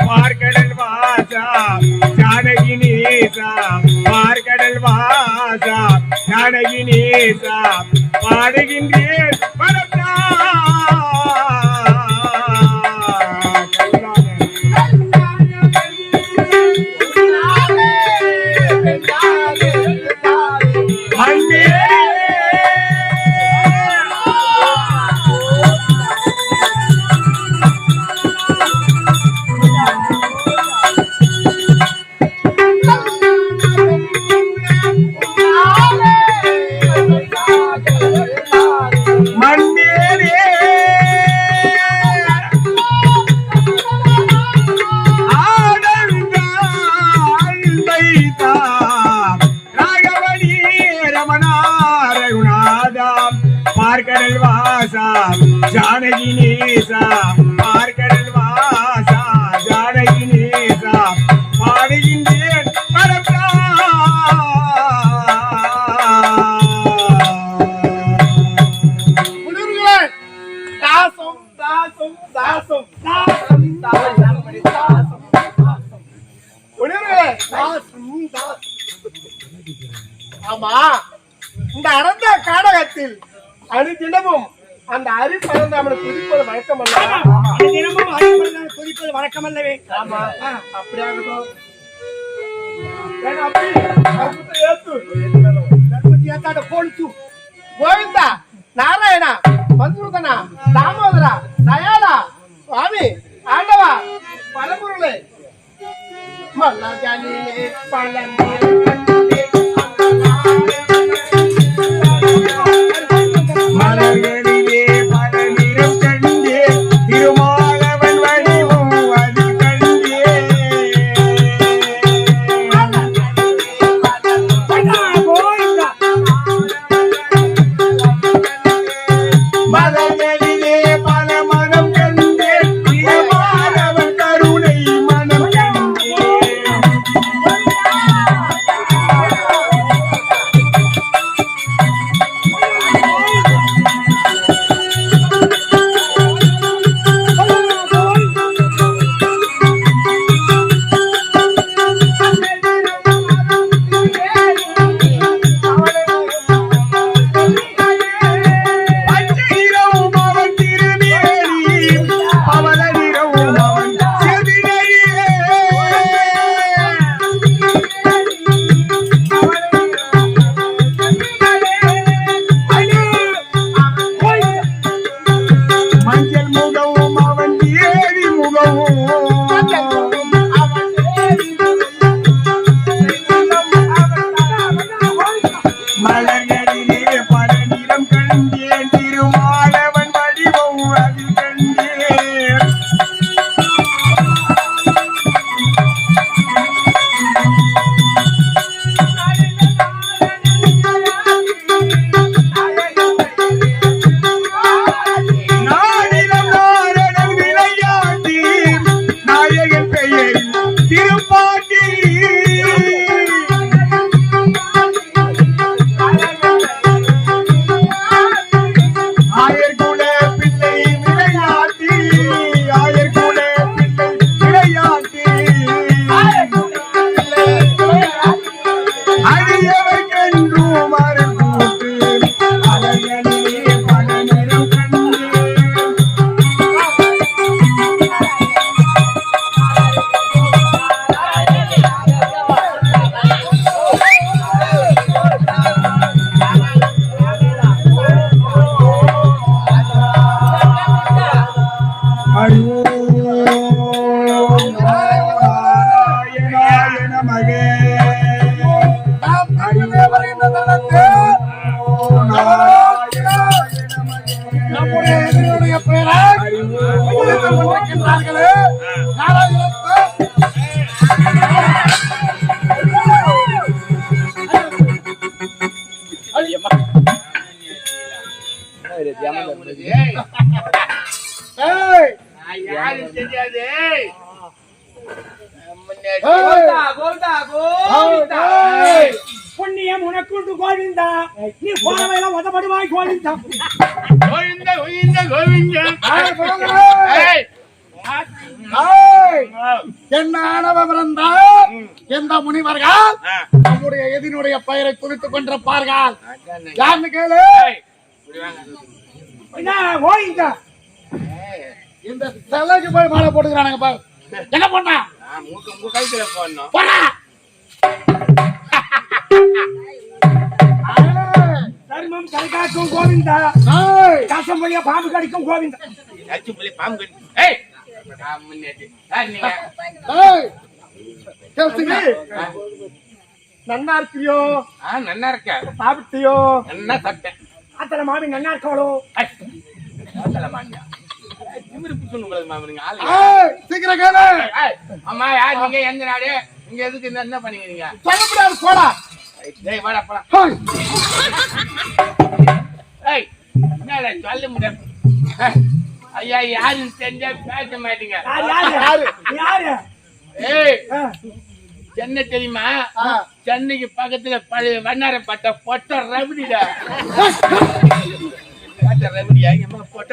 மார்கடல் வாசா ஜானகி நேசா மார்கடல் வாசா ஜானகி நேசா பாடுகின்றேன் மார்கடல் வாசா ஜானகி நேசா மார்கடல் வாசா ஜானகி நேசா பாடுகின்றேன் தாசம் தாசம் தாசம் தாசம் தாசம் ஆமா இந்த அடர்ந்த காடகத்தில் அனுதினமும் அந்த அரிப்பழந்தாமனை துதிப்பது வழக்கம் அல்லவா? தினமும் அரிப்பழந்தாமனை துதிப்பது வழக்கம் அல்லவே? ஆமா, அப்படியாகட்டும். கோவிந்தா, நாராயணா, மதுசூதனா, தாமோதரா, தயாளா, சுவாமி, ஆண்டவா, பரம்பொருளே, மல்லஜானிலே பழந்தே மலர்களிலே பல நிறம் கண்டே திருமாலவன் வடிவம் அது கண்டே யாரும் தெரியாது. புண்ணியம் உனக்குண்டு கோவிந்தா, நீ போனவையெல்லாம் உதப்படுவாய் கோவிந்தா. கோவிந்த கோவிந்த கோவிந்த. என்ன ஆணவம் எந்த முனிவர்கள் நம்முடைய எதினுடைய பெயரை குறித்துக் கொண்டிருப்பார்கள்? யாருன்னு கேளு. கோவிந்தா இந்த சிலைக்கு போய் மாலை போட்டுக்கிறானுங்க பாரு. என்ன பண்ணா கைத்துல போடணும். தர்மம் கரைக்காக்கும் கோவிந்தா, காசம் வழியா பாம்பு கடிக்கும் கோவிந்தா. பாம்பு நன்னா இருக்கியோ? நல்லா இருக்க. சாப்பிட்டியோ? நல்லா சாப்பிட்டேன். அத்தனை மாமி நன்னா இருக்காளோ? சீக்கிரம் கேளு. அம்மா யார் நீங்க? எந்த நாடு? நீங்க எதுக்கு என்ன பண்ணீங்க? சொல்லக்கூடாது போடா. வாடா போலாம். சொல்ல முடியாது. ஐயா யாருன்னு தெரிஞ்சா பேச மாட்டீங்க. சென்னை தெரியுமா? சென்னைக்கு பக்கத்துல பழைய வண்ணாரப்பட்ட பொட்ட ரவுடிடா. ரவுடியா? பொட்ட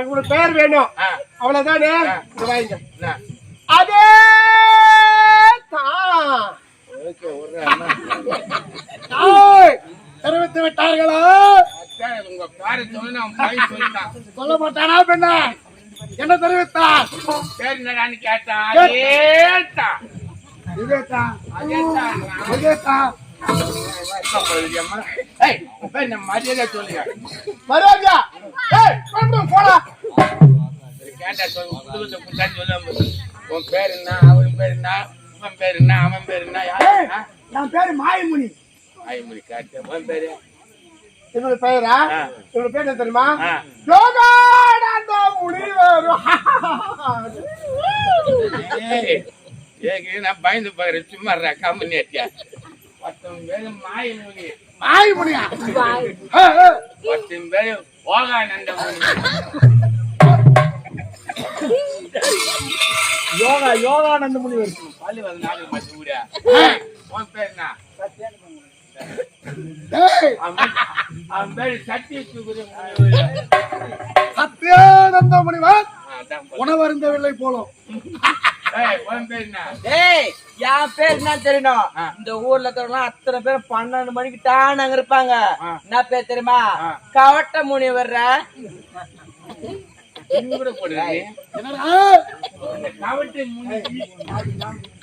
எங்களுக்கு பேர் வேணும், அவ்வளவுதானே. அதே தெரிவித்து விட்டார்களா? உங்க பேரை சொல்ல மாட்டானா? பெண்ணா என்ன தெரிவித்தார்? பேர் என்னடான்னு கேட்டான். மரியாதை சொல்லுங்க. மரியாதையா போடா. கேட்டா சொல்ல. உன் பேர் என்ன? அவன் பேர் என்ன? அவன் பேர் என்ன? அவன் பேர் என்ன? என் பேரு மாயமுனி. மாயமுனி கேட்ட. உன் பேரு? இவங்க பெயரா? இவங்க பேர் என்ன தெரியுமா? யோகானந்த முனிவர். நான் பயந்து பாக்குறேன். சும்மா கம்பெனி ஆட்டியா? 10 பேரு மாயமுனி. மாயமுனியா? 10 பேரு யோகானந்த முனி. யோகானந்த முனிவர். பள்ளி வந்து நாலு மாசம் கூட. உன் பேர் என்ன? அவன் பேரு சத்யானந்த முனிவர். உணவருந்தவில்லை போலும். உன் பேர் என்ன? என் பேர் என்ன தெரியணும்? இந்த ஊர்ல இருக்கிறவங்க அத்தனை பேர் 12 மணிக்கு தான் அங்க இருப்பாங்க. என்ன பேர் தெரியுமா? கவட்ட முனிவர்.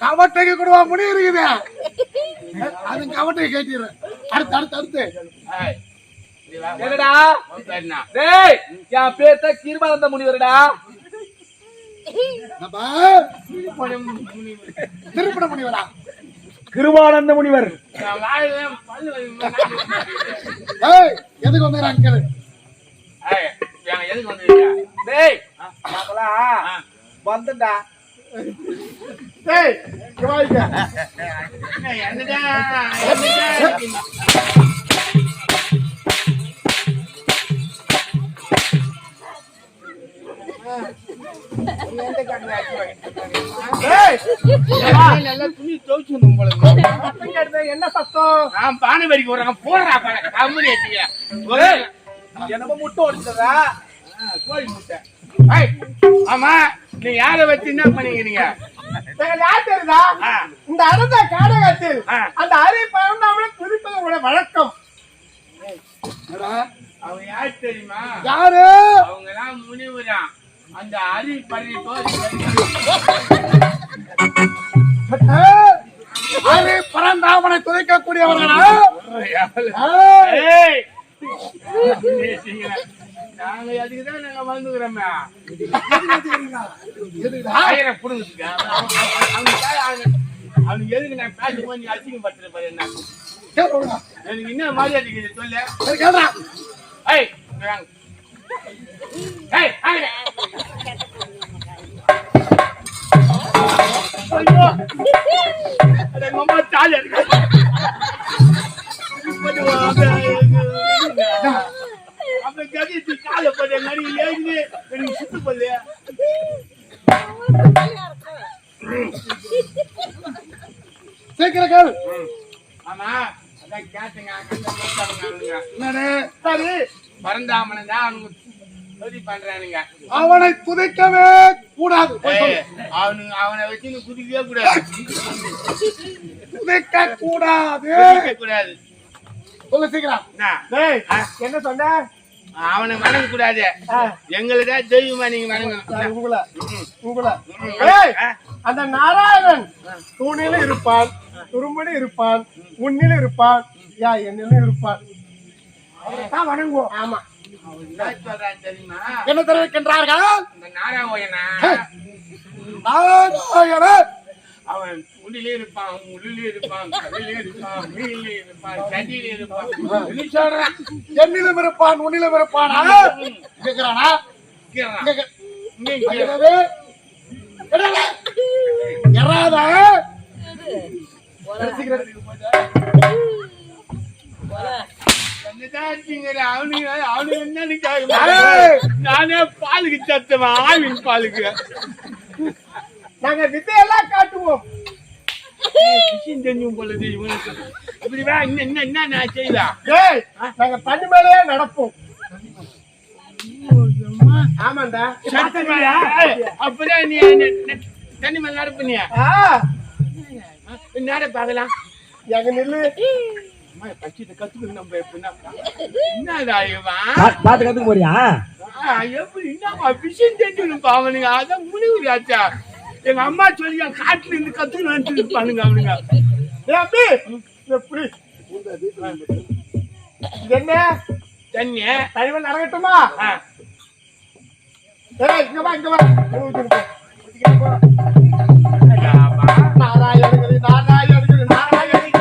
கவட்டைக்கு கூடவா முனி இருக்குது? அது கவட்டையை கேட்டிடுறேன். அடுத்து என்னடா? டேய், என் பேர் தான் கிருபானந்த முனிவர்டா. திருப்பண முனிவரா? கிருபானந்த முனிவர். எதுக்கு வந்துக்கிறாங்க கேளு. எதுக்கு வந்துருக்கா? டேய், வந்துடா. என்ன சத்தம்? பானை வரைக்கும் போடுறாங்க. போடுறா கம்பெனி என்னமோ முட்டை ஒடிச்சதா? கோழி முட்டை. ஆமா, நீ யார வச்சு என்ன பண்ணிக்கிறீங்க? யார் தெரியுதா? இந்த அறந்த காடகத்தில் அந்த அரி பரந்தாமலை குறிப்பது உங்களோட வழக்கம். அவங்க யாரு தெரியுமா? யாரு? அவங்க எல்லாம் முனிவுதான். அந்த அரி பள்ளி பரந்தாமனை துதைக்கக்கூடியவர்களா? நாங்க அதுக்குதான் நாங்க வந்துக்கிறோமே. ஆயிரம் புடுங்க. அவனுக்கு எதுக்கு நான் பேசும்போது நீ அசிங்கப்பட்டிருப்பாரு? என்ன எனக்கு என்ன மரியாதை சொல்லு. ரொம்ப ஜாலியா இருக்கு. கதை காலை போட்ட மாதிரி ஏகுது எனக்கு சுத்து போல சீக்கிரம் கேளு. ஆமா அதான் கேட்டுங்க என்னன்னு? சரி பரந்தாமனை தான் அவனுக்கு உதவி பண்றானுங்க. அவனை துதைக்கவே கூடாது. போய் சொல்லு. அவனை வச்சு குதிக்கவே கூடாது. துதைக்க கூடாது. குதிக்க கூடாது. சொல்லு சீக்கிரம். டேய், என்ன சொன்ன? அவனை வணங்க கூடாது. எங்களுக்கா தெய்வமா நீங்க வணங்கணும். உங்களை ஏய், அந்த நாராயணன் தூணில இருப்பான், துரும்புல இருப்பான், உன்னில இருப்பான், என்னிலும் இருப்பான். அவரைத்தான் வணங்குவோம். ஆமா. என்ன சொல்றான் தெரியுமா? என்ன தெரிவிக்கின்றார்கள்? இந்த நாராயணா நாராயணன் அவன் உண்டிலே இருப்பான், உள்ளிலே இருப்பான், கடலிலே இருப்பான், மீனிலே இருப்பான், சட்டியிலே இருப்பான். என்ன சொல்றான்? என்னிலும் இருப்பான், உன்னிலும் இருப்பான். கேட்கிறானா? கேக்குறான். கேட்க- இங்க கேக்குறான். என்னது? என்னது? எறாதா? என்னதான் இருக்கீங்க? அவனுக்கு என்னன்னு கேட்க ஏய்! மாட்டேன். நானே பாலுக்கு சத்தவன், ஆவின் பாலுக்கு. நாங்க வித்தையெல்லாம் காட்டுவோம். விஷயம் தெரியும் போலது இவனுக்கு. இப்படி வா, என்ன நான் செய்வா? ஏய், நாங்க தண்ணி மேலேயே நடப்போம். ஆமாண்டா. சத்தியமாயா? அப்பதான் நீ தண்ணி மேல நடப்பினியா? நட பாக்கலாம். எங்க நில்லு. பச்சை கத்துக்கணும் நம்ம எப்படின்னா என்னடா இவன் பாத்து கத்துக்க போறியா? எப்படி என்னப்பா விஷயம் தெரிஞ்சுக்கணும்பா அவனுங்க. அதான் முடிவு ஆச்சா. எங்க அம்மா சொல்லி காட்டுல இருந்து கத்துக்கணும் இருப்பானுங்க அவனுங்க. அப்படி எப்படி என்ன தண்ணி தனிமன் நடக்கட்டுமா? ஆ. ஏய், இங்க வா, இங்க வா. நாராயணகிரி, நாராயணகிரி, நாராயணகிரி.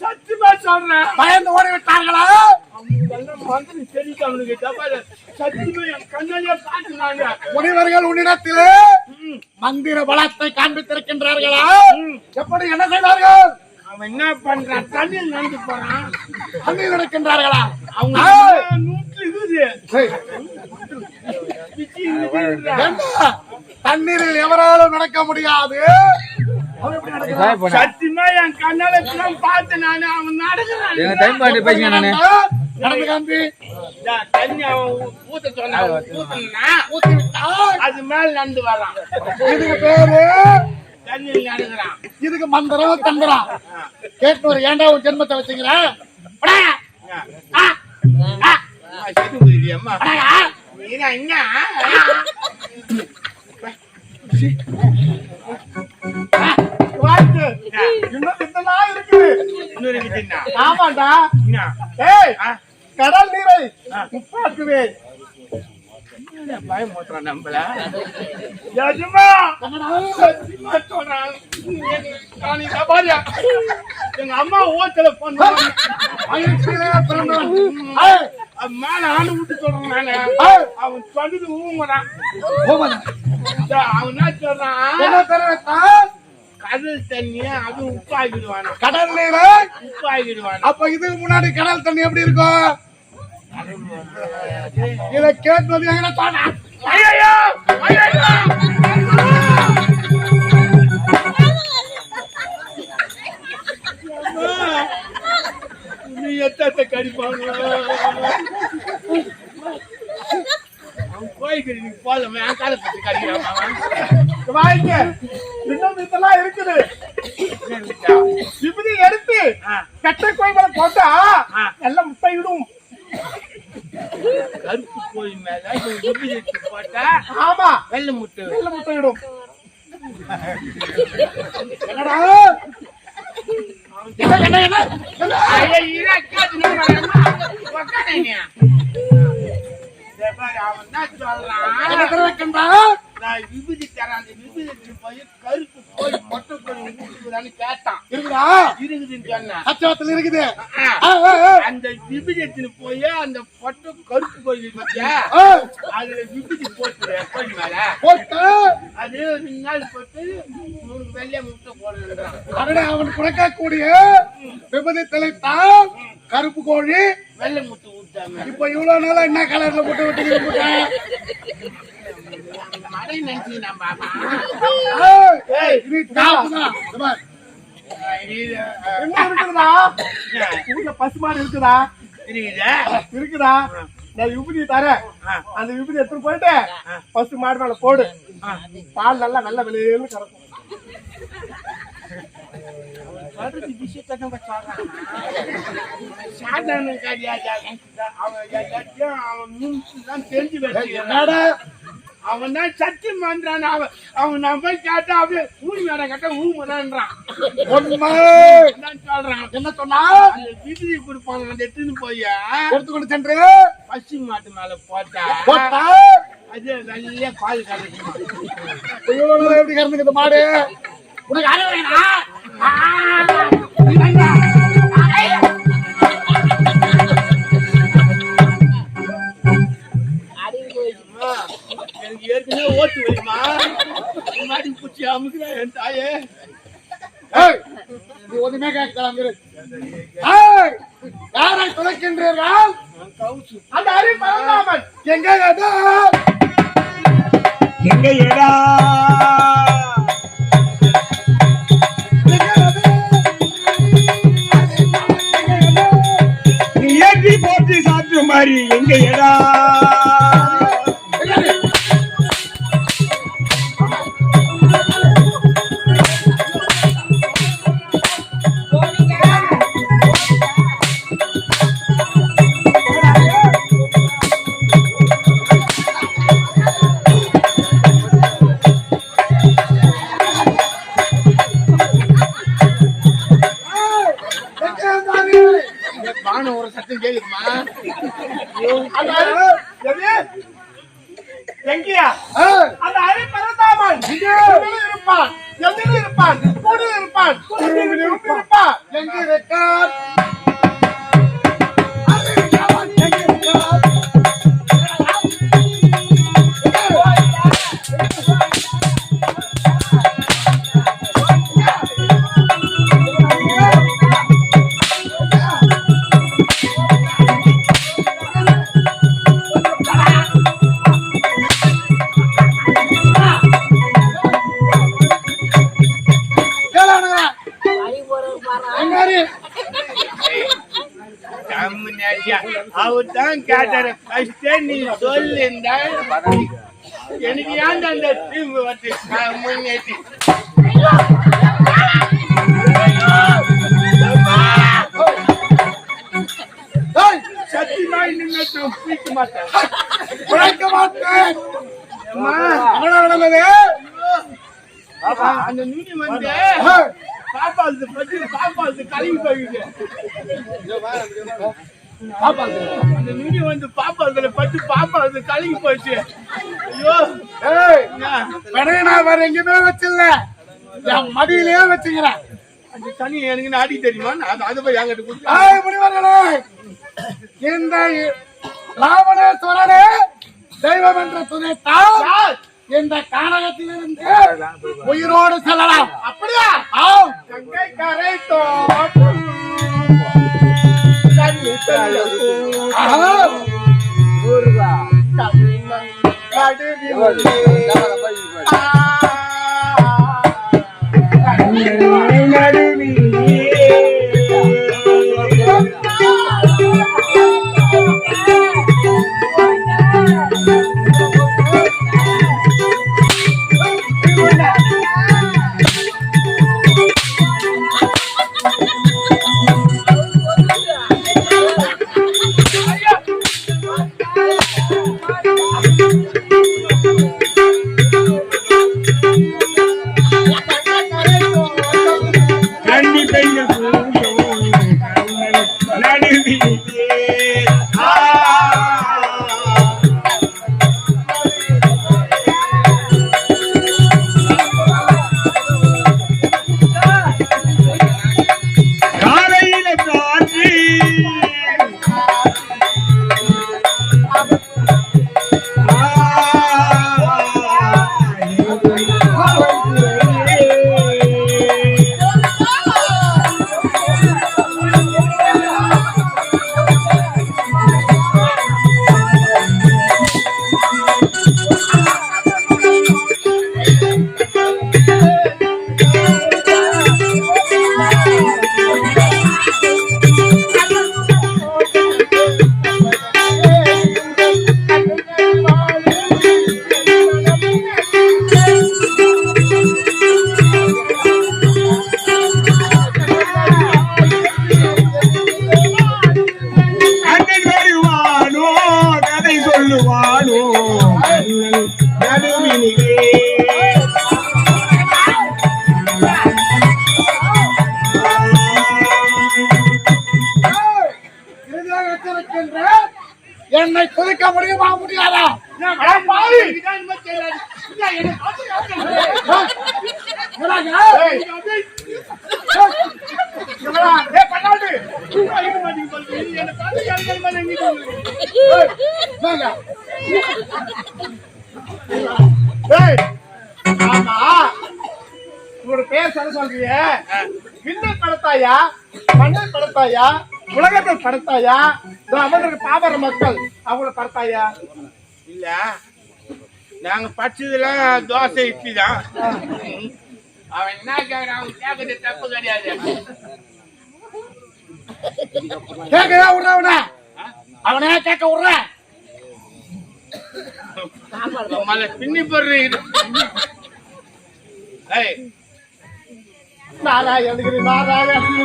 சத்தியமா சொல்றேன். பயந்து ஓடி விட்டார்களா? மந்திரி தெரிவிக்க அவனுக்கு தப்பால சத்தியமா என் கண்ணாலே காட்டுனாங்க. முனிவர்கள் உன்னிடத்திலே மந்திர பலத்தை காண்பித்திருக்கின்றார்களா? எப்படி என்ன செய்தார்கள்? அவன் என்ன பண்றான்? தண்ணியில் நடந்து போறான். அங்கே நடக்கின்றார்களா? அவங்க ஏய்! நூற்று இருக்குது. ஏய், பிச்சி இருக்குது. என்ன? தண்ணீரில் எவராலும் நடக்க முடியாது. அவன் எப்படி நடக்கிறான்? சத்தியமா என் கண்ணால பார்த்து நானு அவன் நடக்கிறான். நடந்து காண்பி. தண்ணி அவன் ஊத்த சொன்னா ஊத்துனா ஊத்தி விட்டால் அது மேல நடந்து வரான். இதுக்கு பேரு தண்ணியில் நடக்கிறான். இதுக்கு மந்திரம் தந்திரம். கேட்டு ஒரு ஏண்டா உன் ஜென்மத்தை வச்சுக்கிற? அம்மா நீனா என்ன வாழ்த்து. இன்னும் இதெல்லாம் இருக்குது. இன்னொரு விதினா ஆமாண்டா. என்ன? ஏய், கடல் நீரை உப்பாக்குவேன். பயம் போட்டுறான் நம்மள. யஜமா சத்தியமா சொல்றான். காணிக்கா பாரு. எங்க அம்மா ஓட்டல பண்ணுவாங்க. மகிழ்ச்சியிலே பிறந்தவன். மேல ஆளு விட்டு சொல்றான் நானு. அவன் சொன்னது ஊங்குறான். போமன். அவன் என்ன சொல்றான்? என்ன தெரிவித்தால் கடல் தண்ணிய அது உப்பாக்கிடுவானா? கடல் நீரை. உப்பாக்கிடுவானா? அப்ப இதுக்கு முன்னாடி கடல் தண்ணி எப்படி இருக்கும்? இதை கேட்பது எங்க சொன்னா? ஐயையோ! ஐயையோ! நீ எத்த கடிப்பாங்க. அவன் கோயிலுக்கு நீ போதும் என் காலை பத்தி கடிக்கிறான். வாய்க்க. இன்னும் இதெல்லாம் இருக்குது. இப்படி எடுத்து கட்டை கோயில போட்டா எல்லாம் முட்டையிடும். கருப்பு கோழி மேல விபத்து போட்டா ஆமா, வெள்ளை முட்டை வெள்ளை முட்டையிடும். என்னடா? அவன் என்ன சொல்றான்? என்ன தெரிவிக்கின்றான்? நான் விபூதி தரேன். அந்த விபூதி போய் கருப்பு போய் மொட்டை கொண்டு இருக்குதான்னு கேட்டான். இருக்குதா? இருக்குதுன்னு சொன்னேன். கச்சவத்துல இருக்குது. அந்த விபூதி எடுத்துன்னு போய் அந்த பொட்டை கருப்பு கோழி பத்தியா அதுல விபூதி போட்டு கோழி மேல போட்டு அது 2 நாள் போட்டு 3 வெள்ளை முட்டை போடுறான். அடடே, அவன் குறைக்கக்கூடிய விபதி தெளித்தான் கருப்பு கோழி வெள்ளை முட்டை விட்டாங்க. இப்ப இவ்வளவு நாளா என்ன கலர்ல முட்டை விட்டு மழை நினைச்சு நான் பாப்பா என்ன இருக்குதா? ஊர்ல பசுமாடு இருக்குதா? இருக்குதா? நான் விபூதி தரேன். அந்த விபூதி எடுத்துட்டு போயிட்டு பசு மாடு மேல போடு. பால் நல்லா நல்ல விலையில கறக்கும். தெரிஞ்சு அவன் தான் சத்தி மந்திரான். அவன் நான் போய் கேட்டா அப்படியே ஊழி மேட கேட்டா ஊமதான்றான். சொல்றான். என்ன சொன்னா? விபூதி கொடுப்பாங்க அந்த எடுத்துன்னு போய் எடுத்துக்கொண்டு சென்று பசு மாட்டு மேல போட்டா அது வெள்ளையா பால் கறக்குமா. எப்படி கறந்துக்குது மாடு? உனக்கு அறிவுரையா? எனக்கு ஏற்கனவே ஓட்டு வைமா மாடி பூச்சி அமுக்குறா என் தாயே. ஒண்ணுமே கேட்கலாம். யாரை துளைக்கின்றீர்கள்? அந்த அரி பரந்தாமன் எங்க ஏடா? எங்க ஏடா? நீ ஏற்றி போட்டு சாப்பிட்ட மாதிரி எங்க ஏடா? ஒரு சத்தம் கேக்குதுமா? எங்கயா? அந்த அரி பரந்தாமன் இருப்பான், எதில் இருப்பான், கூட இருப்பான், இருப்பான். எங்க இருக்கார்? அவர் தான் கேட்டாரு. நீ சொல்லு எனக்கு ஏன் அந்த தீம்பு வந்து முன்னேற்றி சத்தியமா இன்னும் பிடிக்க மாட்டேன். அந்த நுனி வந்து பாப்பாவது பற்றி பாப்பாவது கலங்கி போயிடுது. அந்த நுனி வந்து பாப்பாதுல பட்டு பாப்பாவது கலங்கி போயிடுச்சு. ஐயோ நான் வேற எங்கேயுமே வச்சிடல, என் மடியிலேயே வச்சுக்கிறேன். அந்த தனி எனக்கு நாடி தெரியுமா? அது போய் என்கிட்ட கொடுத்து இந்த ராவணேஸ்வரனே தெய்வம் என்று துணைத்தால் இந்த கானகத்திலிருந்து உயிரோடு செல்லலாம். அப்படியா? கங்கை கரை இருக்கின்றேன். என்னை குதிக்க முடியுமா முடியாதா? உங்களோட பேர் சொல்ல சொல்றீங்க. விண்ணல் படத்தாயா, மண்ணல் படத்தாயா, உலகத்தை படத்தாயா, அமர்ந்திருக்க பாமர மக்கள் அவங்கள படத்தாயா? இல்ல நாங்க படிச்சதுலாம் தோசை இட்லி தான். அவன் என்ன கேக்குறான்? அவன் கேக்குறது தப்பு கிடையாது. கேட்கவே விடுறவன அவனே கேட்க விடுற. மலை பின்னி போடுறீங்க. நாராயணகிரி நாராயணகிரி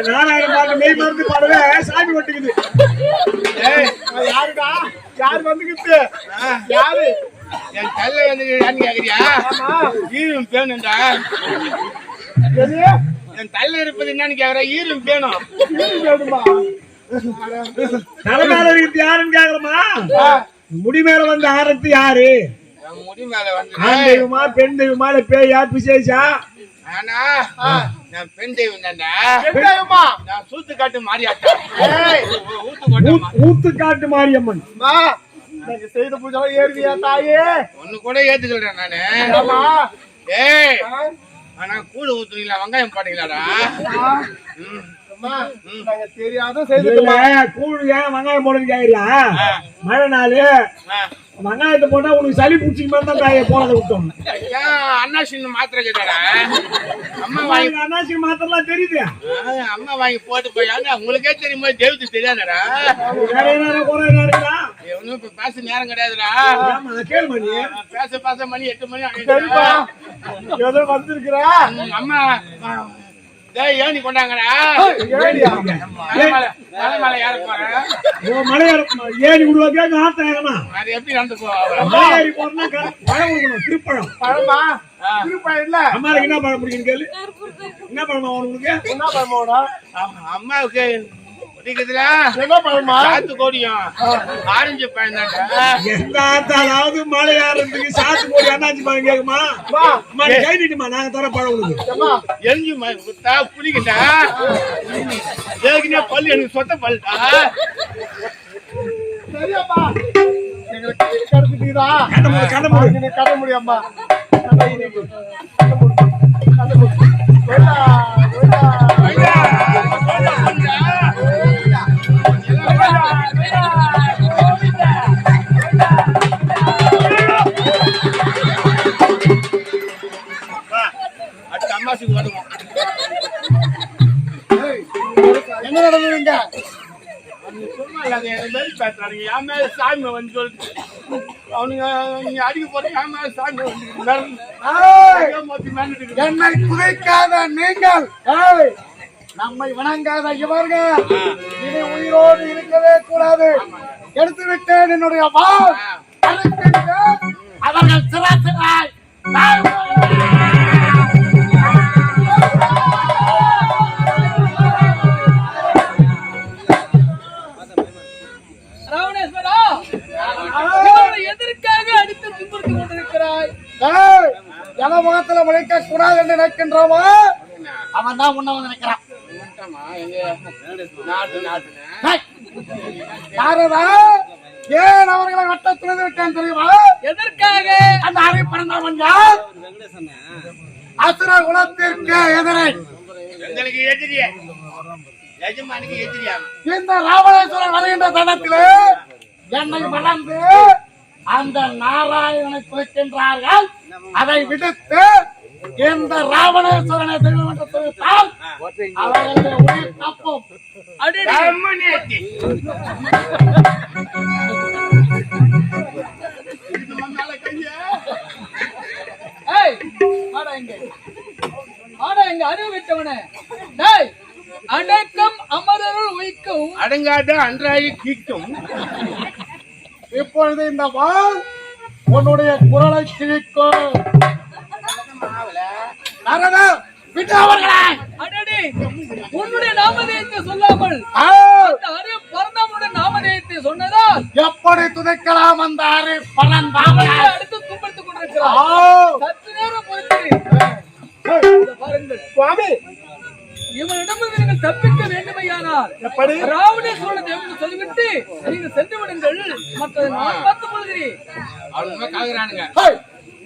நாராயண பாட்டு மெய் மருந்து பாடவே சாமி ஒட்டுக்குது. யாருடா? யாரு வந்துகிட்டு? யாரு? என் கல்ல வந்து கேக்குறியா? ஈரும் பேணுண்டா. என் தள்ள இருப்பது என்னன்னு கேக்குற? ஈரும் பேணும். தலைமையில இருக்கிறது யாருன்னு கேக்குறமா? முடி மேல வந்து ஆரத்து யாரு? முடி மேல வந்து ஆண் தெய்வமா பெண் தெய்வமா இல்ல பேயா பிசேஷா? ஆனா நான் பெண் தெய்வம் தான்டா. நான் சூத்து காட்டு மாறியாட்டா. ஊத்து காட்டு மாரியம்மன். செய்த பூஜை ஏறுவியா தாயே? ஒண்ணு கூட ஏத்துக்கிறேன் நானு. ஏய் ஆனா கூழ ஊத்துறீங்களா? வெங்காயம் பாட்டீங்களாடா? தெரியாத கூழ் ஏன் வெங்காயம் போடுன்னு கேக்குறியா? மழை நாள் வெங்காயத்தை போட்டா உனக்கு சளி பிடிச்சிக்க தான் தாயை போனதை விட்டோம். அண்ணாசின் மாத்திரை கேட்டாடா. அம்மா வாங்கி அண்ணாசின் மாத்திரலாம் தெரியுது. அம்மா வாங்கி போட்டு போயாங்க. உங்களுக்கே தெரியுமா? தெய்வத்துக்கு தெரியாதடா. வேற என்ன குறை இருக்குதா? ஒன்னும் இப்ப பேச நேரம் கிடையாதுடா. கேளு மணி பேச மணி 8 மணி ஏதோ வந்திருக்கிற அம்மா. ஏணி கொண்டாங்கடா. மலை ஏற போறேன். மலை ஏறி விடுவாங்க ஆத்தாயமா. அது எப்படி நடந்து போறா? ஏறி போறா பழம் கொடுக்கணும். திருப்பழம் பழமா? திருப்பழம் இல்ல. அம்மாவுக்கு என்ன பழம் பிடிக்குன்னு கேளு. என்ன பழமா உனக்கு? என்ன பழமோடா? அம்மாவுக்கு பிடிக்குதுல என்ன பழமா? சாத்து கோடியும் ஆரஞ்சு பழம் தான்டா. எந்த ஆத்தாலாவது மலை ஏறதுக்கு சாத்து கோடி அண்ணாச்சி பழம் கேக்குமா? அம்மா கை நீட்டுமா, நாங்க தர பழம் உனக்கு. எரிஞ்சு குத்தா பிடிக்கிட்டா. ஏற்கனவே பல்லு எனக்கு சொத்த பல்லுடா. சரியாப்பா, எங்களுக்கு கருத்துட்டீங்களா? கட்ட முடியாமா? அம்மாசுக்கு வருவோம். என்ன நடந்ததுங்க? என் மேல சாமி வந்து சொல்லிட்டு அவனுங்க நீங்க அடிக்க போற என் மேல சாமி வந்து என்னை குறைக்காத நீங்கள், நம்மை வணங்காத இவர்கள் இனி உயிரோடு இருக்கவே கூடாது. எடுத்து விட்டேன் என்னுடைய வாள். அவர்கள் சிறாசிறாய் எதற்காக அடித்து துன்புறுத்தி கொண்டிருக்கிறாய்? என முகத்துல முளைக்க கூடாது என்று நினைக்கின்றோமா? அவன் தான் முன்ன வந்து நினைக்கிறான். ஏன் அவர்களை வட்ட துணிந்து விட்டேன் தெரியுமா? எதற்காக? அந்த அறை பிறந்தவன் யார்? அசுர குலத்திற்கு எதிரே எங்களுக்கு எதிரிய எஜமானுக்கு எதிரியா இந்த ராவணேஸ்வரன் வருகின்ற தடத்திலே என்னை வளர்ந்து அந்த நாராயணனை குறிக்கின்றார்கள். அதை விடுத்து இந்த ராவணேஸ்வரனை தெய்வம் என்று தெரிவித்தால் அவர்களுடைய உயிர் தப்பும். ஆனா எங்க அறிவு விட்டவனே டேய் அடக்கம் அமரருள் உயிக்கும் அடங்காத அன்றாயி கீக்கும். இப்பொழுது இந்த வாள் உன்னுடைய குரலை கிழிக்கும். நாரதா, விட்டு அவர்களை. அடடே உன்னுடைய நாமதேயத்தை சொல்லாமல் ஆ, அந்த அறிவு பரந்தாமனுடைய நாமதேயத்தை சொன்னதால் எப்படி துதைக்கலாம் அந்த அரை பலன் பாவனை. அடுத்து துன்படுத்திக் கொண்டிருக்கிறார். சற்று நேரம் பொறுத்து பாருங்கள் சுவாமி இவனிடமிருந்து நீங்கள் தப்பிக்க வேண்டுமையானால் எப்படி ராவணேஸ்வரன் என்று சொல்லிவிட்டு நீங்கள் சென்று விடுங்கள். மற்றதை நான் பார்த்துக் கொள்கிறேன். அவனுங்க காக்குறானுங்க.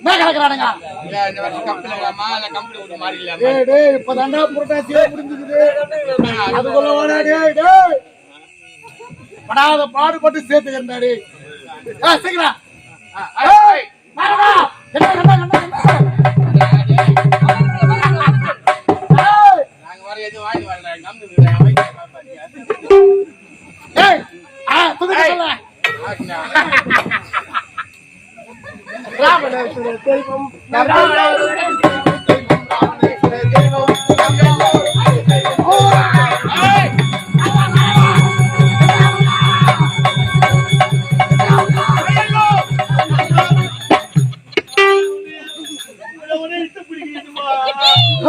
என்ன கலக்கிறானுங்க? இல்ல இந்த வருஷம் கம்பெனி இல்லாமா இல்ல கம்பெனி விட்டு மாறி இல்லாமா? டேய் டேய், இப்பதான்டா புரட்டாசியே முடிஞ்சுக்குது. அதுக்குள்ள வாடா டேய் டேய். படாத பாடுபட்டு சேர்த்துக்கிறா டேய். சீக்கிரம். ஏய், நாரதா, என்ன என்ன என்ன என்ன? ஏய், நாங்க வர எதுவும் வாங்கி வரல. கம்பெனி ஏய், துதிக்க சொல்ல. ராவணேஸ்வர தெய்வம் ராவணேஸ்வர தெய்வம்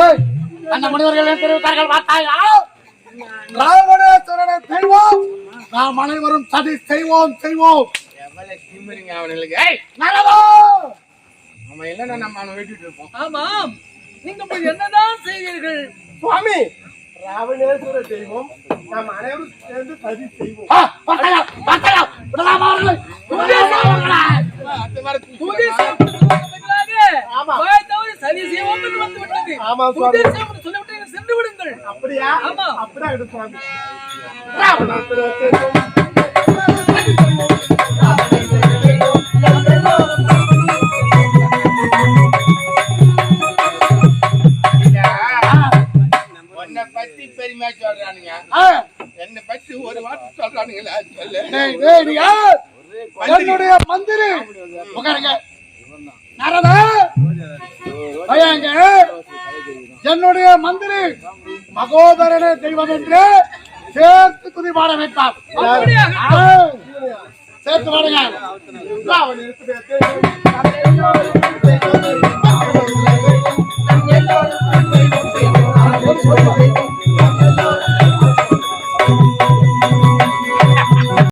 ஏய், அந்த முனிவர்கள் என்ன தெரிவித்தார்கள் பார்த்தாயா? ராவணேஸ்வரனை தெய்வம் நாம் அனைவரும் சதி செய்வோம் செய்வோம். எவ்வளவு திமிருங்க அவனுங்களுக்கு. ஏய், நல்லதோ. அவன் இல்லைன்னா நம்ம அவனை வெட்டிட்டு இருப்போம். ஆமாம் நீங்க போய் என்னதான் செய்வீர்கள்? சுவாமி ராவணேஸ்வர தெய்வம் நாம் அனைவரும் சேர்ந்து சதி செய்வோம். பார்த்தாயா பார்த்தாயா, விடலாமா அவர்களை? விடலாமா அவர்களை? அடுத்த வாரம் துதி செய்வதற்காக ஆமா. பயத்தவரை சரி செய்வோம் என்று வந்து விட்டது. ஆமா துதி சுவாமி. செய்வோம் சொல்லிவிட்டு நீங்கள் சென்று விடுங்கள். அப்படியா? ஆமா. அப்படியா இருக்கு சுவாமி. ராவணேஸ்வர தெய்வம் உன்னை பத்தி பெருமையா சொல்றானுங்க. என்னை பத்தி ஒரு வார்த்தை சொல்றானுங்களா? சொல்லு. டேய், டேய், நீ யார்? என்னுடைய மந்திரி. உட்காருங்க. நாரதா, பையங்க, என்னுடைய மந்திரி மகோதரனே தெய்வம் என்று சேர்த்து துதி பாட வைத்தார். சேர்த்து பாடுங்க. ராவணேஸ்வர தெய்வம்